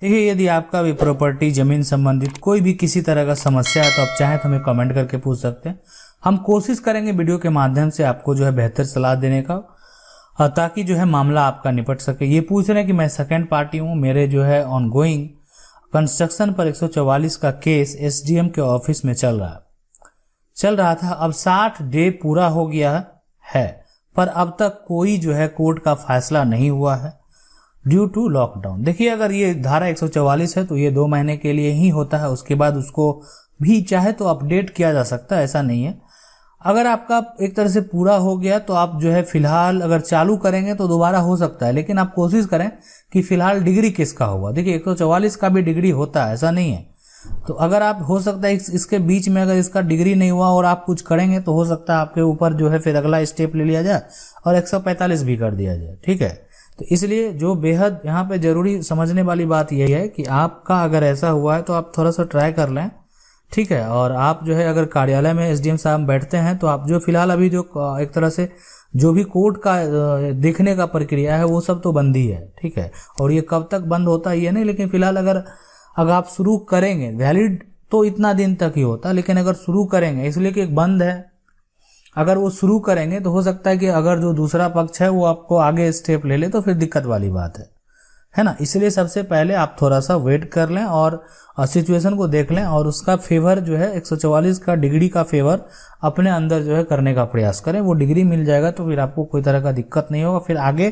देखिए, यदि आपका भी प्रॉपर्टी जमीन संबंधित कोई भी किसी तरह का समस्या है तो आप चाहें तो हमें कमेंट करके पूछ सकते हैं। हम कोशिश करेंगे वीडियो के माध्यम से आपको जो है बेहतर सलाह देने का, ताकि जो है मामला आपका निपट सके। ये पूछ रहे हैं कि मैं सेकंड पार्टी हूँ, मेरे जो है ऑनगोइंग कंस्ट्रक्शन पर 144 का केस एसडीएम के ऑफिस में चल रहा था। अब 60 डे पूरा हो गया है, पर अब तक कोई जो है कोर्ट का फैसला नहीं हुआ है ड्यू टू लॉकडाउन। देखिए, अगर ये धारा 144 है तो ये 2 महीने के लिए ही होता है, उसके बाद उसको भी चाहे तो अपडेट किया जा सकता है, ऐसा नहीं है। अगर आपका एक तरह से पूरा हो गया तो आप जो है फिलहाल अगर चालू करेंगे तो दोबारा हो सकता है, लेकिन आप कोशिश करें कि फिलहाल डिग्री किसका हुआ। देखिए, 144 का भी डिग्री होता है, ऐसा नहीं है। तो अगर आप हो सकता है इसके बीच में अगर इसका डिग्री नहीं हुआ और आप कुछ करेंगे तो हो सकता है आपके ऊपर जो है फिर अगला स्टेप ले लिया जाए और 145 भी कर दिया जाए। ठीक है, तो इसलिए जो बेहद यहाँ पे जरूरी समझने वाली बात यही है कि आपका अगर ऐसा हुआ है तो आप थोड़ा सा ट्राई कर लें। ठीक है, और आप जो है अगर कार्यालय में एसडीएम साहब बैठते हैं तो आप जो फिलहाल अभी जो एक तरह से जो भी कोर्ट का देखने का प्रक्रिया है वो सब तो बंद ही है। ठीक है, और ये कब तक बंद होता है ये नहीं, लेकिन फिलहाल अगर आप शुरू करेंगे, वैलिड तो इतना दिन तक ही होता है, लेकिन अगर शुरू करेंगे इसलिए कि एक बंद है, अगर वो शुरू करेंगे तो हो सकता है कि अगर जो दूसरा पक्ष है वो आपको आगे स्टेप ले ले तो फिर दिक्कत वाली बात है ना। इसलिए सबसे पहले आप थोड़ा सा वेट कर लें और सिचुएशन को देख लें और उसका फेवर जो है 144 का डिग्री का फेवर अपने अंदर जो है करने का प्रयास करें। वो डिग्री मिल जाएगा तो फिर आपको कोई तरह का दिक्कत नहीं होगा, फिर आगे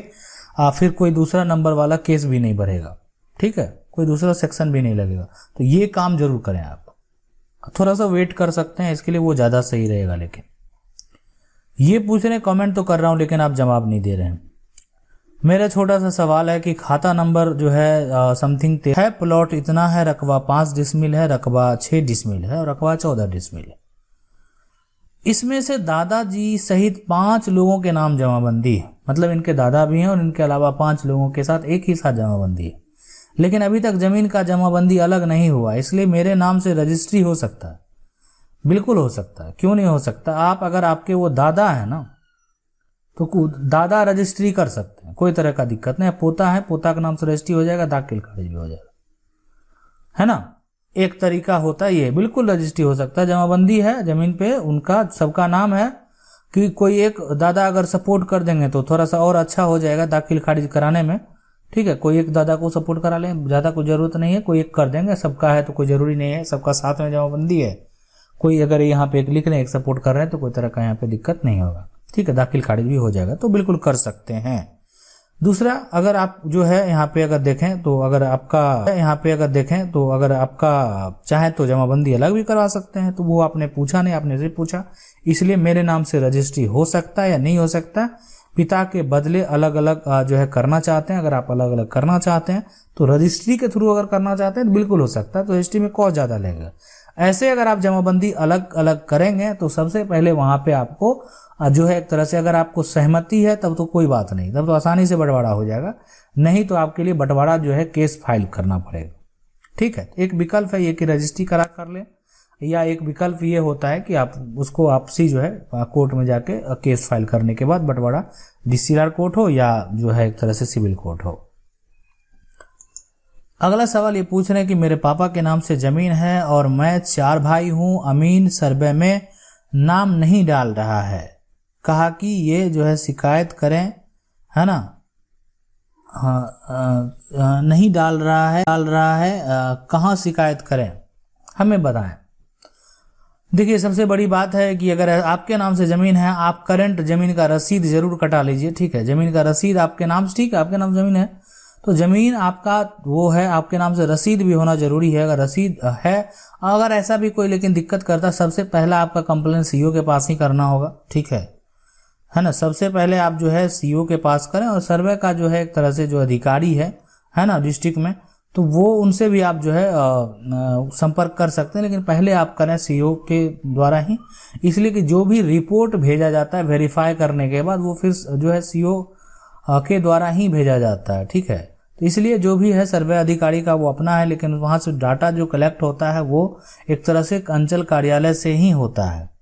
फिर कोई दूसरा नंबर वाला केस भी नहीं बढ़ेगा। ठीक है, कोई दूसरा सेक्शन भी नहीं लगेगा। तो ये काम जरूर करें, आप थोड़ा सा वेट कर सकते हैं, इसके लिए वो ज़्यादा सही रहेगा। लेकिन ये पूछ रहे हैं, कमेंट तो कर रहा हूँ लेकिन आप जवाब नहीं दे रहे हैं। मेरा छोटा सा सवाल है कि खाता नंबर जो है समथिंग है, प्लॉट इतना है, रकबा 5 डिसमिल है, रकबा 6 डिसमिल है और रकबा 14 डिसमिल है। इसमें से दादाजी सहित 5 लोगों के नाम जमाबंदी है, मतलब इनके दादा भी हैं और इनके अलावा 5 लोगों के साथ एक ही साथ जमाबंदी है, लेकिन अभी तक जमीन का जमाबंदी अलग नहीं हुआ, इसलिए मेरे नाम से रजिस्ट्री हो सकता है। बिल्कुल हो सकता है, क्यों नहीं हो सकता। आप अगर आपके वो दादा है ना तो दादा रजिस्ट्री कर सकते हैं, कोई तरह का दिक्कत नहीं। पोता है, पोता का नाम से रजिस्ट्री हो जाएगा, दाखिल खारिज भी हो जाएगा, है ना। एक तरीका होता है ये, बिल्कुल रजिस्ट्री हो सकता है। जमाबंदी है जमीन पे, उनका सबका नाम है कि कोई एक दादा अगर सपोर्ट कर देंगे तो थोड़ा सा और अच्छा हो जाएगा दाखिल खारिज कराने में। ठीक है, कोई एक दादा को सपोर्ट करा लें, ज़्यादा कोई ज़रूरत नहीं है, कोई एक कर देंगे। सबका है तो कोई ज़रूरी नहीं है सबका साथ में जमाबंदी है। कोई अगर यहाँ पे एक लिख रहे हैं, एक सपोर्ट कर रहे हैं तो कोई तरह का यहाँ पे दिक्कत नहीं होगा। ठीक है, दाखिल खारिज भी हो जाएगा, तो बिल्कुल कर सकते हैं। दूसरा, अगर आप जो है यहाँ पे अगर देखें तो अगर आपका चाहे तो जमाबंदी अलग भी करवा सकते हैं, तो वो आपने पूछा नहीं, आपने सिर्फ पूछा। इसलिए मेरे नाम से रजिस्ट्री हो सकता है या नहीं हो सकता, पिता के बदले अलग अलग जो है करना चाहते हैं। अगर आप अलग अलग करना चाहते हैं तो रजिस्ट्री के थ्रू अगर करना चाहते हैं तो बिल्कुल हो सकता है, तो रजिस्ट्री में कॉस्ट ज़्यादा लगेगा। ऐसे अगर आप जमाबंदी अलग अलग करेंगे तो सबसे पहले वहां पे आपको जो है एक तरह से अगर आपको सहमति है तब तो कोई बात नहीं, तब तो आसानी से बंटवारा हो जाएगा। नहीं तो आपके लिए बंटवारा जो है केस फाइल करना पड़ेगा। ठीक है, एक विकल्प है ये कि रजिस्ट्री करा कर लें, या एक विकल्प ये होता है कि आप उसको आपसी जो है कोर्ट में जाके केस फाइल करने के बाद बंटवारा डीसीआर कोर्ट हो या जो है एक तरह से सिविल कोर्ट हो। अगला सवाल ये पूछ रहे हैं कि मेरे पापा के नाम से जमीन है और मैं 4 भाई हूं, अमीन सर्वे में नाम नहीं डाल रहा है, कहा कि ये जो है शिकायत करें, है ना। हाँ, नहीं डाल रहा है, कहाँ शिकायत करें, हमें बताएं। देखिए, सबसे बड़ी बात है कि अगर आपके नाम से जमीन है, आप करंट जमीन का रसीद जरूर कटा लीजिए। ठीक है, जमीन का रसीद आपके नाम से, ठीक है, आपके नाम जमीन है तो जमीन आपका वो है, आपके नाम से रसीद भी होना जरूरी है। अगर रसीद है, अगर ऐसा भी कोई लेकिन दिक्कत करता, सबसे पहला आपका कंप्लेन सीईओ के पास ही करना होगा। ठीक है ना, सबसे पहले आप जो है सीईओ के पास करें, और सर्वे का जो है एक तरह से जो अधिकारी है ना डिस्ट्रिक्ट में, तो वो उनसे भी आप जो है संपर्क कर सकते हैं, लेकिन पहले आप करें सीईओ के द्वारा ही, इसलिए कि जो भी रिपोर्ट भेजा जाता है वेरीफाई करने के बाद वो फिर जो है सीईओ के द्वारा ही भेजा जाता है। ठीक है, तो इसलिए जो भी है सर्वे अधिकारी का वो अपना है, लेकिन वहां से डाटा जो कलेक्ट होता है वो एक तरह से अंचल कार्यालय से ही होता है।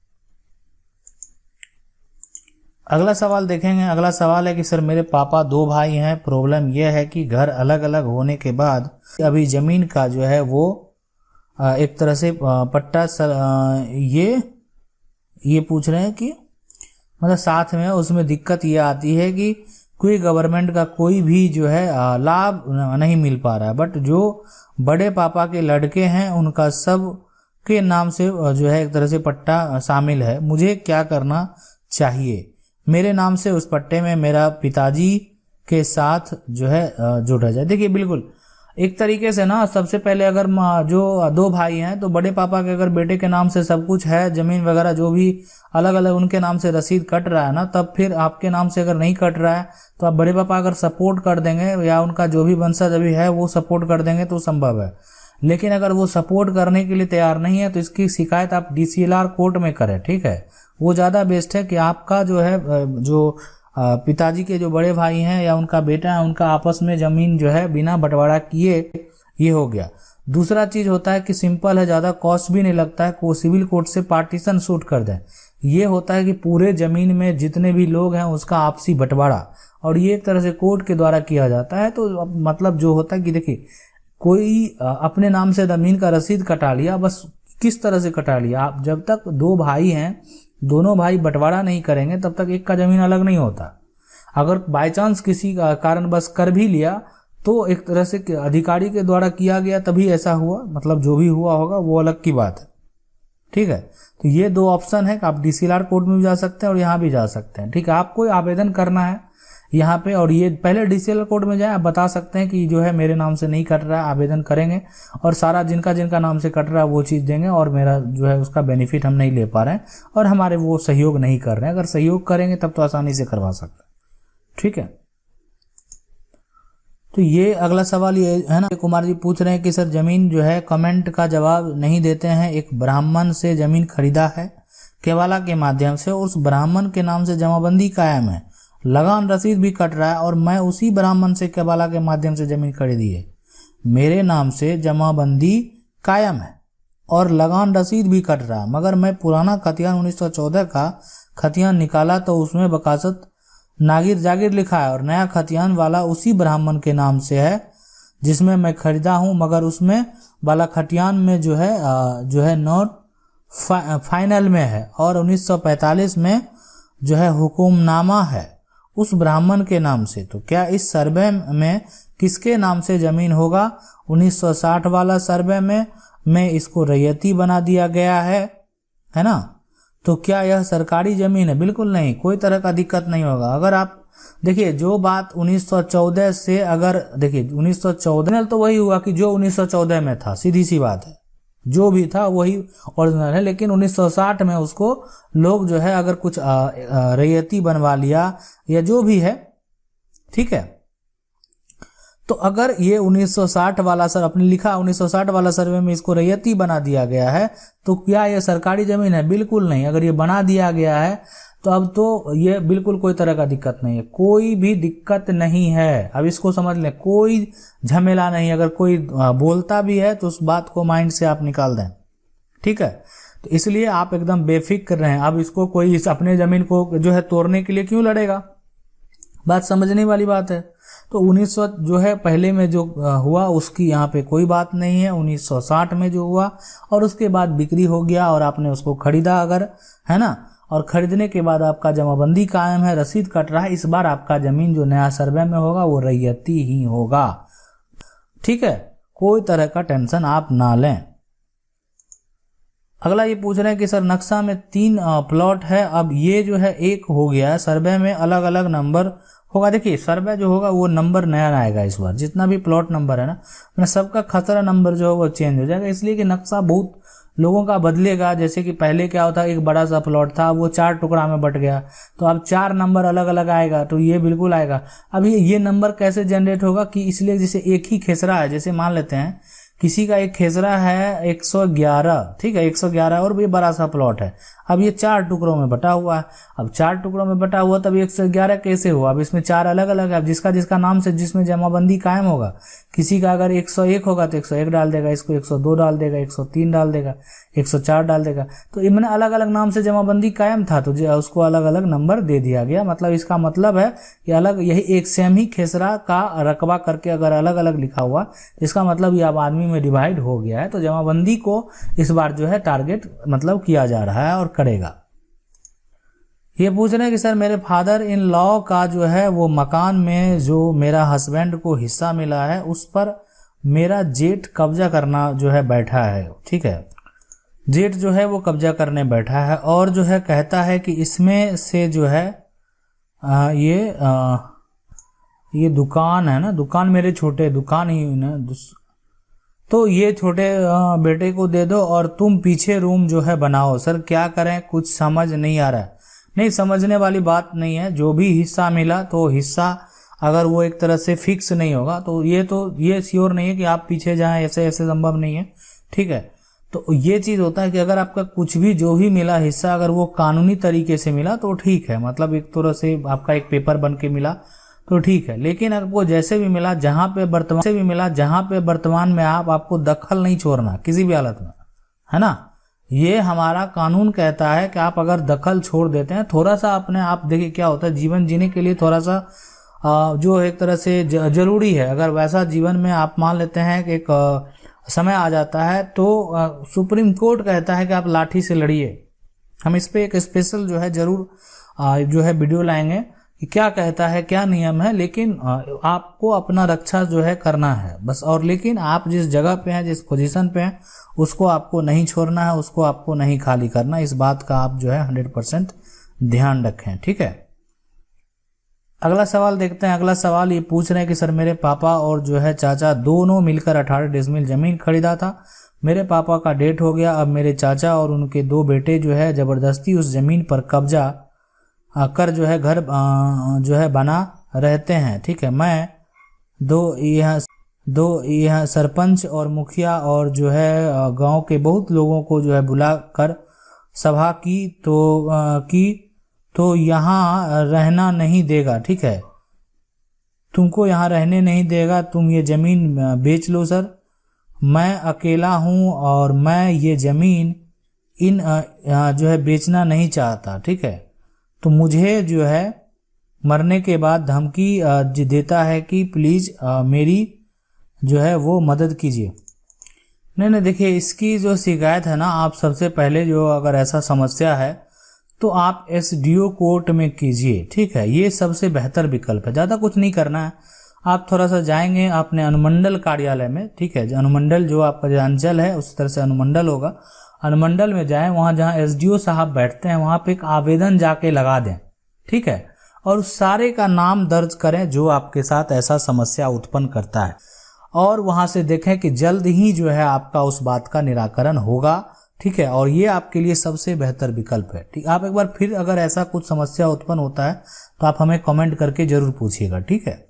अगला सवाल देखेंगे। अगला सवाल है कि सर मेरे पापा 2 भाई हैं, प्रॉब्लम यह है कि घर अलग अलग होने के बाद अभी जमीन का जो है वो एक तरह से पट्टा ये पूछ रहे हैं कि मतलब साथ में उसमें दिक्कत ये आती है कि कोई गवर्नमेंट का कोई भी जो है लाभ नहीं मिल पा रहा है, बट जो बड़े पापा के लड़के हैं उनका सब के नाम से जो है एक तरह से पट्टा शामिल है, मुझे क्या करना चाहिए? मेरे नाम से उस पट्टे में मेरा पिताजी के साथ जो है जोड़ा जाए। देखिए बिल्कुल एक तरीके से ना, सबसे पहले अगर जो 2 भाई हैं तो बड़े पापा के अगर बेटे के नाम से सब कुछ है, जमीन वगैरह जो भी अलग अलग उनके नाम से रसीद कट रहा है ना, तब फिर आपके नाम से अगर नहीं कट रहा है तो आप बड़े पापा अगर सपोर्ट कर देंगे या उनका जो भी वंशज अभी है वो सपोर्ट कर देंगे तो संभव है। लेकिन अगर वो सपोर्ट करने के लिए तैयार नहीं है तो इसकी शिकायत आप DCLR कोर्ट में करें, ठीक है। वो ज़्यादा बेस्ट है कि आपका जो है जो पिताजी के जो बड़े भाई हैं या उनका बेटा है उनका आपस में जमीन जो है बिना बंटवारा किए ये हो गया। दूसरा चीज होता है कि सिंपल है, ज़्यादा कॉस्ट भी नहीं लगता है, को सिविल कोर्ट से पार्टीशन शूट कर दें। ये होता है कि पूरे जमीन में जितने भी लोग हैं उसका आपसी बंटवारा, और ये एक तरह से कोर्ट के द्वारा किया जाता है। तो मतलब जो होता है कि देखिए कोई अपने नाम से जमीन का रसीद कटा लिया, बस किस तरह से कटा लिया, आप जब तक 2 भाई हैं दोनों भाई बंटवारा नहीं करेंगे तब तक एक का जमीन अलग नहीं होता। अगर बाय चांस किसी का कारण बस कर भी लिया तो एक तरह से अधिकारी के द्वारा किया गया तभी ऐसा हुआ, मतलब जो भी हुआ होगा वो अलग की बात है, ठीक है। तो ये 2 ऑप्शन है कि आप DCLR कोर्ट में भी जा सकते हैं और यहाँ भी जा सकते हैं, ठीक है। आपको आवेदन करना है यहाँ पे, और ये पहले DCLR कोर्ट में जाए, आप बता सकते हैं कि जो है मेरे नाम से नहीं कट रहा है, आवेदन करेंगे और सारा जिनका जिनका नाम से कट रहा है वो चीज़ देंगे, और मेरा जो है उसका बेनिफिट हम नहीं ले पा रहे हैं और हमारे वो सहयोग नहीं कर रहे हैं। अगर सहयोग करेंगे तब तो आसानी से करवा सकते हैं, ठीक है। तो ये अगला सवाल ये है ना, कुमार जी पूछ रहे हैं कि सर जमीन जो है कमेंट का जवाब नहीं देते हैं, एक ब्राह्मण से जमीन खरीदा है केवाला के माध्यम से, उस ब्राह्मण के नाम से जमाबंदी कायम है, लगान रसीद भी कट रहा है और मैं उसी ब्राह्मण से केवाला के माध्यम से जमीन खरीदी है, मेरे नाम से जमाबंदी कायम है और लगान रसीद भी कट रहा है, मगर मैं पुराना खतियान 1914 का खतियान निकाला तो उसमें बकासत नागिर जागीर लिखा है और नया खतियान वाला उसी ब्राह्मण के नाम से है जिसमें मैं खरीदा हूं, मगर उसमें वाला खतियान में जो है नोट फाइनल में है और 1945 में जो है हुकुमनामा है उस ब्राह्मण के नाम से। तो क्या इस सर्वे में किसके नाम से जमीन होगा? 1960 वाला सर्वे में इसको रैयती बना दिया गया है ना। तो क्या यह सरकारी जमीन है? बिल्कुल नहीं, कोई तरह का दिक्कत नहीं होगा। अगर आप देखिए जो बात 1914 से, अगर देखिए 1914 तो वही हुआ कि जो 1914 में था, सीधी सी बात है, जो भी था वही ओरिजिनल है, लेकिन 1960 में उसको लोग जो है अगर कुछ रैयती बनवा लिया या जो भी है, ठीक है। तो अगर ये 1960 वाला सर अपने लिखा 1960 वाला सर्वे में इसको रैयती बना दिया गया है तो क्या ये सरकारी जमीन है? बिल्कुल नहीं। अगर ये बना दिया गया है तो अब तो ये बिल्कुल कोई तरह का दिक्कत नहीं है, कोई भी दिक्कत नहीं है। अब इसको समझ लें, कोई झमेला नहीं। अगर कोई बोलता भी है तो उस बात को माइंड से आप निकाल दें, ठीक है। तो इसलिए आप एकदम बेफिक्र रहें। अब इसको कोई इस अपने जमीन को जो है तोड़ने के लिए क्यों लड़ेगा? बात समझने वाली बात है। तो 1900 जो है पहले में जो हुआ उसकी यहाँ पे कोई बात नहीं है। 1960 में जो हुआ और उसके बाद बिक्री हो गया और आपने उसको खरीदा अगर, है ना, और खरीदने के बाद आपका जमाबंदी कायम है, रसीद कट रहा है, इस बार आपका जमीन जो नया सर्वे में होगा वो रैयती ही होगा, ठीक है। कोई तरह का टेंशन आप ना लें। अगला ये पूछ रहे हैं कि सर नक्शा में 3 प्लॉट है, अब ये जो है 1 हो गया है, सर्वे में अलग अलग नंबर होगा। देखिए सर्वे जो होगा वो नंबर नया आएगा इस बार, जितना भी प्लॉट नंबर है ना, सबका खसरा नंबर जो है वो चेंज हो जाएगा, इसलिए कि नक्शा बहुत लोगों का बदलेगा। जैसे कि पहले क्या होता, एक बड़ा सा प्लॉट था वो 4 टुकड़ा में बट गया, तो अब 4 नंबर अलग अलग आएगा, तो ये बिल्कुल आएगा। अब ये नंबर कैसे जनरेट होगा कि इसलिए जैसे एक ही खेसरा है, जैसे मान लेते हैं किसी का एक खेसरा है 111, ठीक है 111 और भी बड़ा सा प्लॉट है। अब ये 4 टुकड़ों में बटा हुआ है। अब 4 टुकड़ों में बटा हुआ तब 111 कैसे हुआ? अब इसमें 4 अलग अलग है। अब जिसका जिसका नाम से जिसमें जमाबंदी कायम होगा, किसी का अगर 101 होगा तो 101 डाल देगा, इसको 102 डाल देगा, 103 डाल देगा, 104 डाल देगा। तो इनमें अलग अलग नाम से जमाबंदी कायम था तो उसको अलग अलग नंबर दे दिया गया। मतलब इसका मतलब है कि अलग यही एक सेम ही खेसरा का रकबा करके अगर अलग अलग लिखा हुआ, इसका मतलब ये अब आदमी में डिवाइड हो गया है। तो जमाबंदी को इस बार जो है टारगेट मतलब किया जा रहा है और करेगा। ये पूछ रहे हैं कि सर मेरे फादर इन लॉ का जो है वो मकान में जो मेरा हस्बैंड को हिस्सा मिला है उस पर मेरा जेठ कब्जा करना जो है बैठा है, ठीक है। जेठ जो है वो कब्जा करने बैठा है और जो है कहता है कि इसमें से जो है ये दुकान है ना, दुकान मेरे छोटे दुकान ही ना, तो ये छोटे बेटे को दे दो और तुम पीछे रूम जो है बनाओ। सर क्या करें, कुछ समझ नहीं आ रहा है। नहीं, समझने वाली बात नहीं है। जो भी हिस्सा मिला तो हिस्सा अगर वो एक तरह से फिक्स नहीं होगा तो ये श्योर नहीं है कि आप पीछे जाएं, ऐसे ऐसे संभव नहीं है, ठीक है। तो ये चीज होता है कि अगर आपका कुछ भी जो भी मिला हिस्सा अगर वो कानूनी तरीके से मिला तो ठीक है, मतलब एक तरह से आपका एक पेपर बन के मिला तो ठीक है। लेकिन आपको जैसे भी मिला जहां पे वर्तमान में आपको दखल नहीं छोड़ना किसी भी हालत में, है ना। ये हमारा कानून कहता है कि आप अगर दखल छोड़ देते हैं थोड़ा सा अपने आप, देखिए क्या होता है जीवन जीने के लिए थोड़ा सा जो एक तरह से जरूरी है। अगर वैसा जीवन में आप मान लेते हैं कि एक समय आ जाता है तो सुप्रीम कोर्ट कहता है कि आप लाठी से लड़िए। हम इस पे एक स्पेशल जो है जरूर जो है वीडियो लाएंगे कि क्या कहता है, क्या नियम है। लेकिन आपको अपना रक्षा जो है करना है बस। और लेकिन आप जिस जगह पे हैं, जिस पोजीशन पे हैं, उसको आपको नहीं छोड़ना है, उसको आपको नहीं खाली करना। इस बात का आप जो है 100% ध्यान रखें, ठीक है। अगला सवाल देखते हैं। अगला सवाल ये पूछ रहे हैं कि सर मेरे पापा और जो है चाचा दोनों मिलकर 18 डेसिमल जमीन खरीदा था। मेरे पापा का डेथ हो गया। अब मेरे चाचा और उनके 2 बेटे जो है जबरदस्ती उस जमीन पर कब्जा कर जो है घर जो है बना रहते हैं, ठीक है। मैं दो यह सरपंच और मुखिया और जो है गांव के बहुत लोगों को जो है बुला कर सभा की तो यहाँ रहना नहीं देगा, ठीक है। तुमको यहाँ रहने नहीं देगा, तुम ये जमीन बेच लो सर। मैं अकेला हूँ और मैं ये जमीन जो है बेचना नहीं चाहता, ठीक है। तो मुझे जो है मरने के बाद धमकी देता है कि प्लीज मेरी जो है वो मदद कीजिए। नहीं, देखिए इसकी जो शिकायत है ना, आप सबसे पहले जो अगर ऐसा समस्या है तो आप SDO कोर्ट में कीजिए, ठीक है। ये सबसे बेहतर विकल्प है। ज़्यादा कुछ नहीं करना है। आप थोड़ा सा जाएंगे अपने अनुमंडल कार्यालय में, ठीक है। अनुमंडल जो आपका जो अंचल है उस तरह से अनुमंडल होगा। अनुमंडल में जाएं, वहां जहां SDO साहब बैठते हैं वहां पे एक आवेदन जाके लगा दें, ठीक है। और उस सारे का नाम दर्ज करें जो आपके साथ ऐसा समस्या उत्पन्न करता है और वहां से देखें कि जल्द ही जो है आपका उस बात का निराकरण होगा, ठीक है। और ये आपके लिए सबसे बेहतर विकल्प है, ठीक। आप एक बार फिर अगर ऐसा कुछ समस्या उत्पन्न होता है तो आप हमें कमेंट करके जरूर पूछिएगा, ठीक है।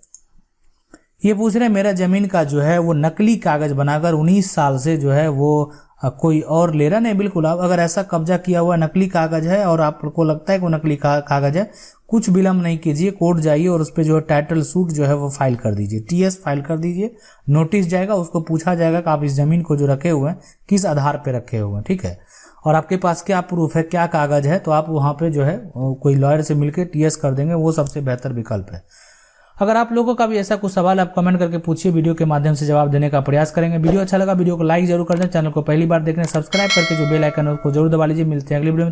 ये पूछ रहे हैं मेरा जमीन का जो है वो नकली कागज बनाकर 19 साल से जो है वो कोई और ले रहा। नहीं, बिल्कुल। आप अगर ऐसा कब्जा किया हुआ नकली कागज है और आपको लगता है कि वो नकली कागज है, कुछ विलंब नहीं कीजिए, कोर्ट जाइए और उस पर जो है टाइटल सूट जो है वो फाइल कर दीजिए, TS फाइल कर दीजिए। नोटिस जाएगा, उसको पूछा जाएगा कि आप इस जमीन को जो रखे हुए हैं किस आधार पे रखे हुए हैं, ठीक है। और आपके पास क्या प्रूफ है, क्या कागज है, तो आप वहां पे जो है कोई लॉयर से मिलकर TS कर देंगे। वो सबसे बेहतर विकल्प है। अगर आप लोगों का भी ऐसा कुछ सवाल आप कमेंट करके पूछिए, वीडियो के माध्यम से जवाब देने का प्रयास करेंगे। वीडियो अच्छा लगा वीडियो को लाइक जरूर कर दें। चैनल को पहली बार देखने सब्सक्राइब करके जो बेल आइकन है उसको जरूर दबा लीजिए। मिलते हैं अगली वीडियो में।